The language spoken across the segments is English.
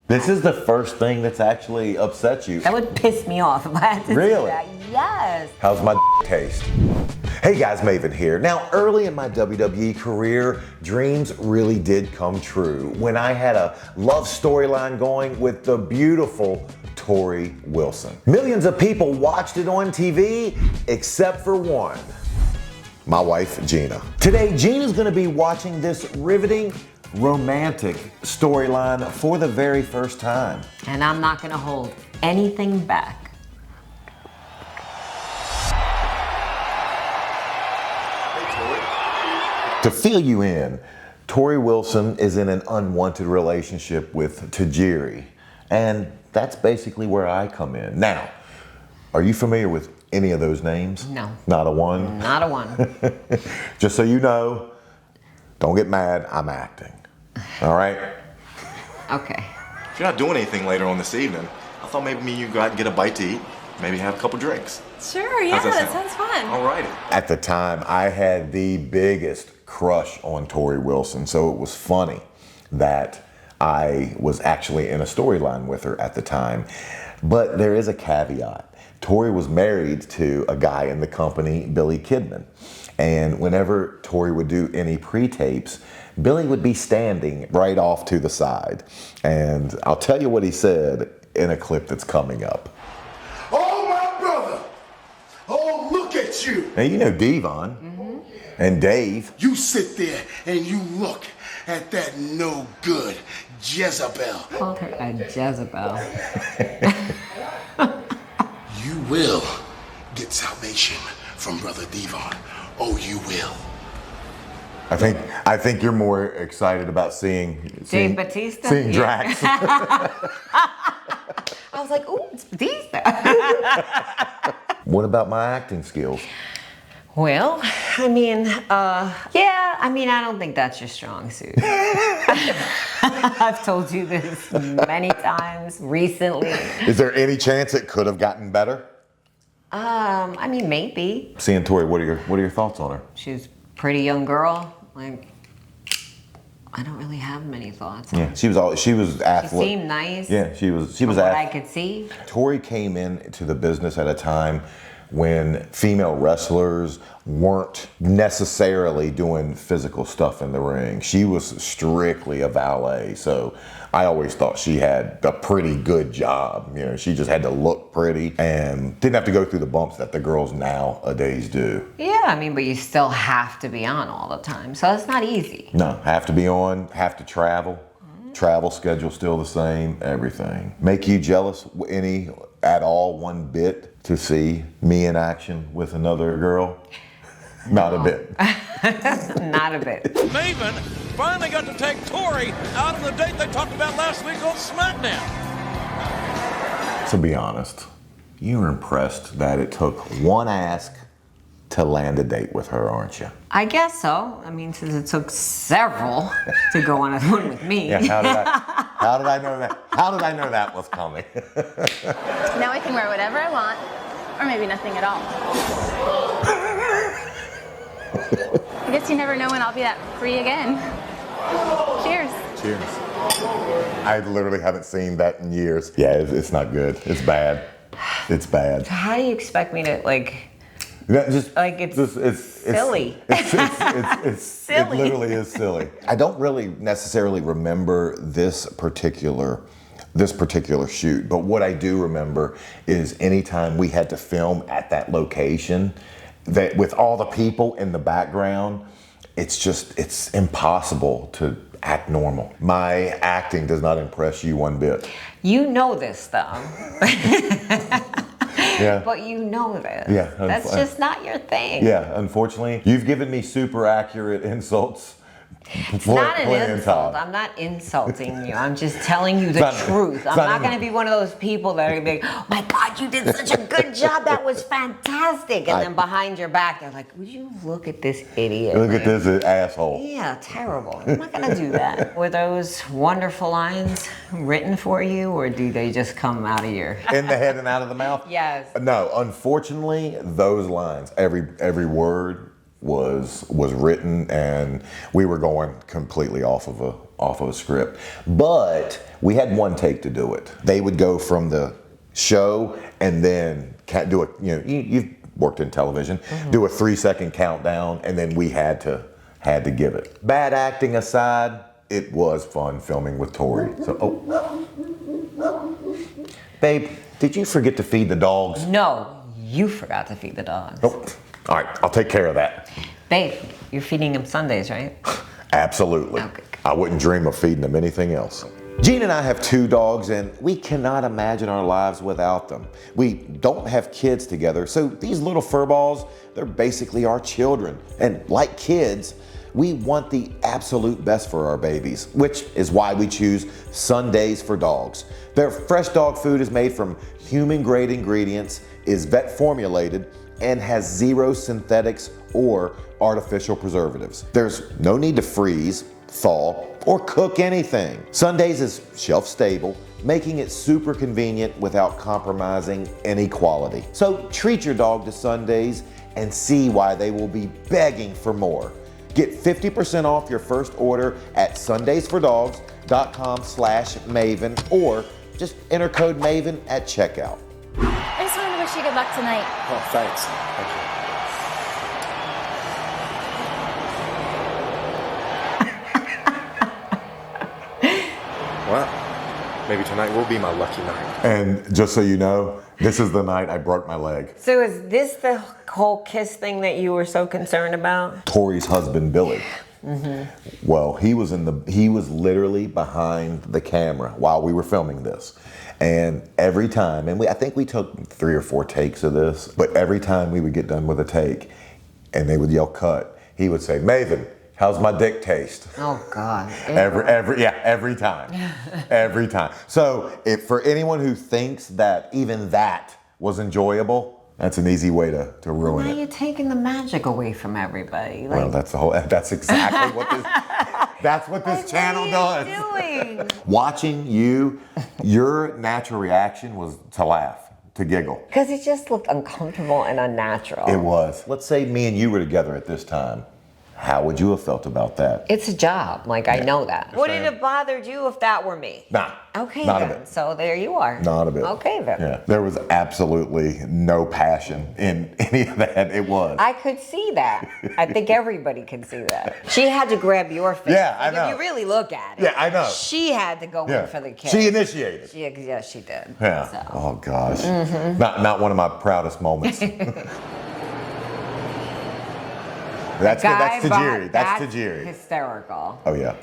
This is the first thing that's actually upset you. That would piss me off if I had to Really? do that. Yes. How's my taste? Hey guys, Maven here. Now, early in my WWE career, dreams really did come true when I had a love storyline going with the beautiful Tori Wilson. Millions of people watched it on TV, except for one, my wife, Gina. Today, Gina's gonna be watching this riveting, romantic storyline for the very first time. And I'm not gonna hold anything back. To fill you in, Tori Wilson is in an unwanted relationship with Tajiri, and that's basically where I come in. Now, are you familiar with any of those names? No. Not a one? Not a one. Just so you know, don't get mad, I'm acting. All right? Okay. If you're not doing anything later on this evening, I thought maybe me and you go out and get a bite to eat, maybe have a couple drinks. Sure, yeah, that sounds fun. All righty. At the time, I had the biggest crush on Tori Wilson, so it was funny that I was actually in a storyline with her at the time. But there is a caveat. Tori was married to a guy in the company, Billy Kidman. And whenever Tori would do any pre-tapes, Billy would be standing right off to the side. And I'll tell you what he said in a clip that's coming up. Oh, my brother! Oh, look at you! Now, you know Devon and Dave. You sit there and you look at that no good Jezebel. Called her a Jezebel. You will get salvation from Brother Devon. Oh, you will. I think you're more excited about seeing Dave Bautista? Seeing Yeah. Drax. I was like, ooh, it's Batista. What about my acting skills? Well, I mean, I don't think that's your strong suit. I've told you this many times recently. Is there any chance it could have gotten better? I mean, maybe. Seeing Tori, what are your thoughts on her? She's a pretty young girl. Like, I don't really have many thoughts. Yeah, she was athletic. She seemed nice. Yeah, she was From what I could see. Tori came into the business at a time when female wrestlers weren't necessarily doing physical stuff in the ring. She was strictly a valet, so I always thought she had a pretty good job. You know, she just had to look pretty and didn't have to go through the bumps that the girls nowadays do. Yeah, I mean, but you still have to be on all the time, so it's not easy. No, have to be on, have to travel. Travel schedule still the same, everything. Make you jealous any at all, one bit, to see me in action with another girl? Not a bit. Not a bit. Maven finally got to take Tori out on the date they talked about last week on SmackDown. To be honest, you were impressed that it took one ask to land a date with her, aren't you? I guess so. I mean, since it took several to go on a one with me. Yeah, how did I know that? How did I know that was coming? Now I can wear whatever I want, or maybe nothing at all. I guess you never know when I'll be that free again. Cheers. Cheers. I literally haven't seen that in years. Yeah, it's not good. It's bad. It's bad. How do you expect me to, like... It's silly. It's Silly. It literally is silly. I don't really necessarily remember this particular shoot, but what I do remember is anytime we had to film at that location, that with all the people in the background, it's impossible to act normal. My acting does not impress you one bit. You know this, though. Yeah. But you know this. Yeah. That's just not your thing. Yeah, unfortunately, you've given me super accurate insults. It's not an insult. I'm not insulting you. I'm just telling you the truth. I'm not going to be one of those people that are going to be like, oh my God, you did such a good job. That was fantastic. And then behind your back, they're like, would you look at this idiot? Look at this asshole. Yeah, terrible. I'm not going to do that. Were those wonderful lines written for you, or do they just come out of your... In the head and out of the mouth? Yes. No, unfortunately, those lines, every word was written, and we were going completely off of off of a script. But we had one take to do it. They would go from the show and then do it. You know, you've worked in television. Do a 3-second countdown, and then we had to give it. Bad acting aside, it was fun filming with Tori. So, babe, did you forget to feed the dogs? No, you forgot to feed the dogs. Oh, all right, I'll take care of that. Babe, you're feeding them Sundays, right? Absolutely. Okay. I wouldn't dream of feeding them anything else. Gene and I have 2 dogs, and we cannot imagine our lives without them. We don't have kids together, so these little furballs, they're basically our children. And like kids, we want the absolute best for our babies, which is why we choose Sundays for Dogs. Their fresh dog food is made from human-grade ingredients, is vet formulated, and has 0 synthetics or artificial preservatives. There's no need to freeze, thaw, or cook anything. Sundays is shelf stable, making it super convenient without compromising any quality. So treat your dog to Sundays and see why they will be begging for more. Get 50% off your first order at sundaysfordogs.com/Maven, or just enter code Maven at checkout. I just wanted to wish you good luck tonight. Oh, thanks. Thank you. Well, maybe tonight will be my lucky night. And just so you know, this is the night I broke my leg. So is this the whole kiss thing that you were so concerned about? Tori's husband, Billy. Well, he was literally behind the camera while we were filming this. And every time, and I think we took 3 or 4 takes of this, but every time we would get done with a take and they would yell cut, he would say, "Maven, how's my dick taste?" Oh God. Every time. Every time. So for anyone who thinks that even that was enjoyable, that's an easy way to ruin Why it. are you taking the magic away from everybody? Like, Well, that's exactly what this channel does. What are you doing? Watching your natural reaction was to laugh, to giggle. Because it just looked uncomfortable and unnatural. It was. Let's say me and you were together at this time. How would you have felt about that? It's a job, like I know that. Would it have bothered you if that were me? Nah. Okay Not then. a bit. So there you are. Not a bit. Okay then. Yeah. There was absolutely no passion in any of that. It was. I could see that. I think everybody can see that. She had to grab your face. Yeah, I Like, know. If you really look at it. Yeah, I know. She had to go in for the kiss. She initiated. Yes, she did. Yeah. So. Oh gosh. Not one of my proudest moments. That's Tajiri. That's Tajiri. Hysterical. Oh yeah.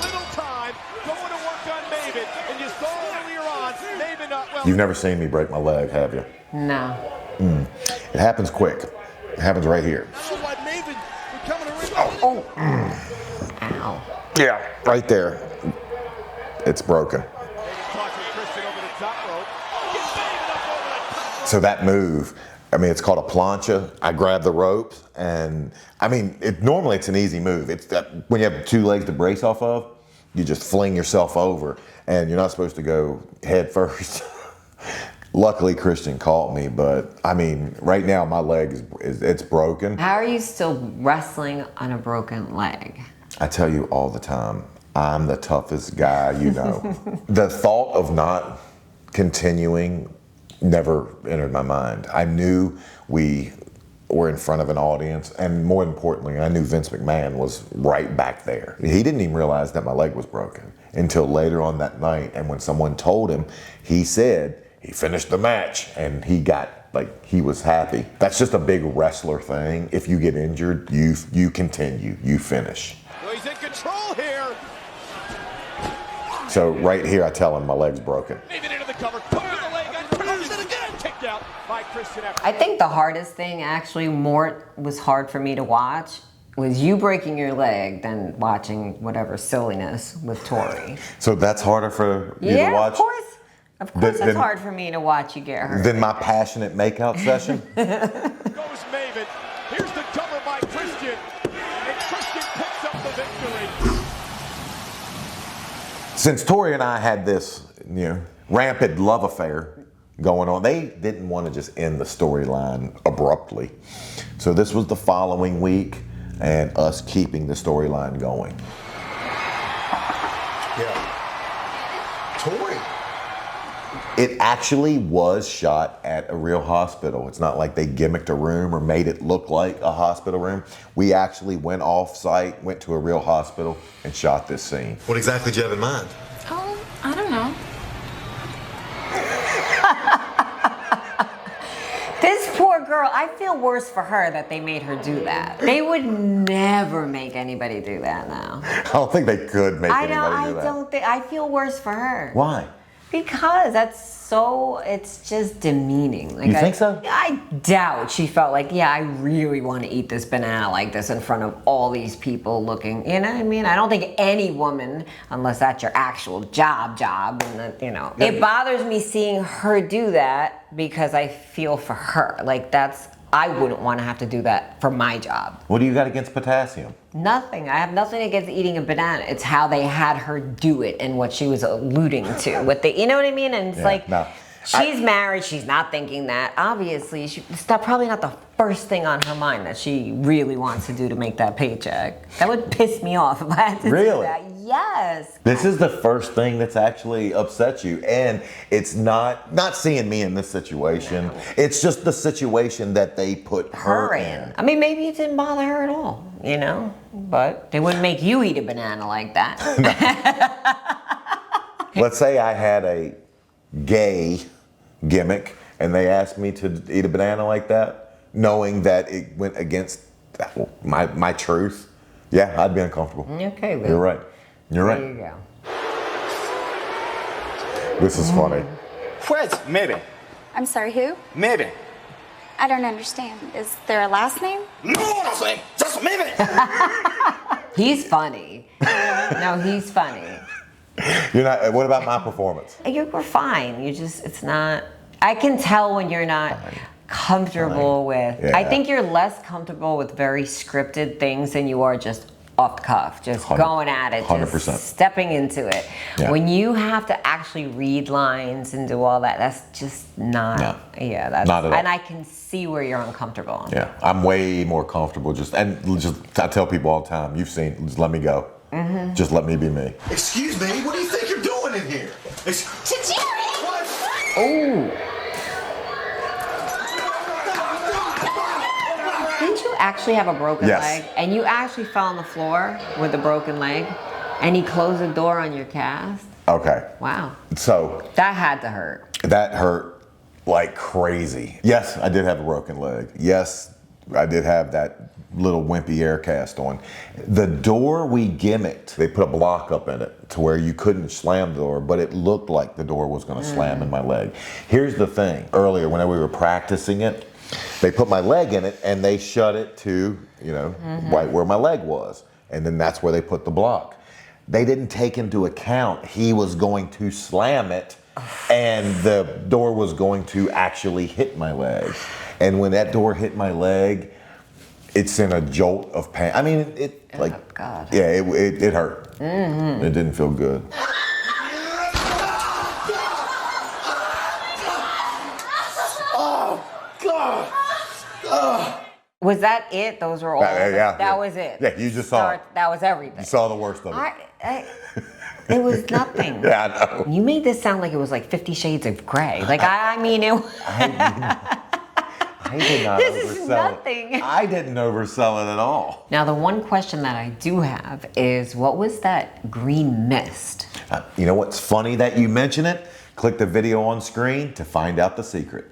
Little time going to work on Maven, and you saw earlier on, Maven not well. You've never seen me break my leg, have you? No. It happens quick. It happens right here. This is why Maven would come in a ring. Oh. Ow. Yeah. Right there. It's broken. So that move, I mean, it's called a plancha. I grab the ropes, and I mean, normally it's an easy move. It's that when you have 2 legs to brace off of, you just fling yourself over, and you're not supposed to go head first. Luckily, Christian caught me, but I mean, right now my leg it's broken. How are you still wrestling on a broken leg? I tell you all the time, I'm the toughest guy you know. The thought of not continuing never entered my mind. I knew we were in front of an audience, and more importantly, I knew Vince McMahon was right back there. He didn't even realize that my leg was broken until later on that night, and when someone told him, he said he finished the match, and he was happy. That's just a big wrestler thing. If you get injured, you continue, you finish. Well, he's in control here. So right here, I tell him my leg's broken. Maven into the cover, put the leg on, closes it again, kicked out by Christian. I think the hardest thing, actually, was hard for me to watch, was you breaking your leg than watching whatever silliness with Tori. So that's harder for you to watch? Of course. Of course, it's hard for me to watch you get hurt. Than my passionate makeout session? Goes Maven. Here's the cover by Christian. And Christian picks up the victory. Since Tori and I had this, rampant love affair going on, they didn't want to just end the storyline abruptly. So this was the following week, and us keeping the storyline going. It actually was shot at a real hospital. It's not like they gimmicked a room or made it look like a hospital room. We actually went off site, went to a real hospital, and shot this scene. What exactly did you have in mind? Oh, I don't know. This poor girl, I feel worse for her that they made her do that. They would never make anybody do that now. I don't think they could make anybody do that. I don't think, I feel worse for her. Why? Because it's just demeaning. Like, You think so? I doubt she felt like, yeah, I really want to eat this banana like this in front of all these people looking, you know what I mean? I don't think any woman, unless that's your actual job, and that, you know. It bothers me seeing her do that because I feel for her. Like I wouldn't want to have to do that for my job. What do you got against potassium? Nothing. I have nothing against eating a banana. It's how they had her do it and what she was alluding to. You know what I mean? And it's she's married. She's not thinking that. Obviously, it's probably not the first thing on her mind that she really wants to do to make that paycheck. That would piss me off if I had to do that. Yes. This is the first thing that's actually upset you, and it's not seeing me in this situation. No. It's just the situation that they put her in. I mean, maybe it didn't bother her at all, you know, but they wouldn't make you eat a banana like that. Let's say I had a gay gimmick and they asked me to eat a banana like that, knowing that it went against my truth. Yeah, I'd be uncomfortable. Okay, Lou. You're right. You're right. There you go. This is funny. Pues, maybe. I'm sorry, who? Maybe. I don't understand. Is there a last name? No, just maybe. He's funny. No, he's funny. You're not. What about my performance? You were fine. It's not. I can tell when you're not comfortable with. Yeah. I think you're less comfortable with very scripted things than you are just off the cuff, just going at it, 100%. just stepping into it. Yeah. When you have to actually read lines and do all that, that's just not. No. Yeah, that's not at all. And I can see where you're uncomfortable. Yeah, I'm way more comfortable. I tell people all the time, you've seen, just let me go. Mm-hmm. Just let me be me. Excuse me, what do you think you're doing in here? What? Oh. Didn't you actually have a broken leg? And you actually fell on the floor with a broken leg? And he closed the door on your cast? Okay. Wow. So. That had to hurt. That hurt like crazy. Yes, I did have a broken leg. Yes, I did have that little wimpy air cast on. The door we gimmicked, they put a block up in it to where you couldn't slam the door, but it looked like the door was going to slam in my leg. Here's the thing. Earlier, when we were practicing it, they put my leg in it and they shut it to, right where my leg was. And then that's where they put the block. They didn't take into account he was going to slam it and the door was going to actually hit my leg. And when that door hit my leg, it's in a jolt of pain. I mean, it God. Yeah, it hurt. Mm-hmm. It didn't feel good. Oh, God. Was that it? Those were all? That was it? Yeah, you just saw it. That was everything. You saw the worst of it. It was nothing. Yeah, I know. You made this sound like it was like 50 Shades of Grey. Like, I mean, it I did not this oversell is nothing. it. I didn't oversell it at all. Now, the one question that I do have is, what was that green mist? You know what's funny that you mention it? Click the video on screen to find out the secret.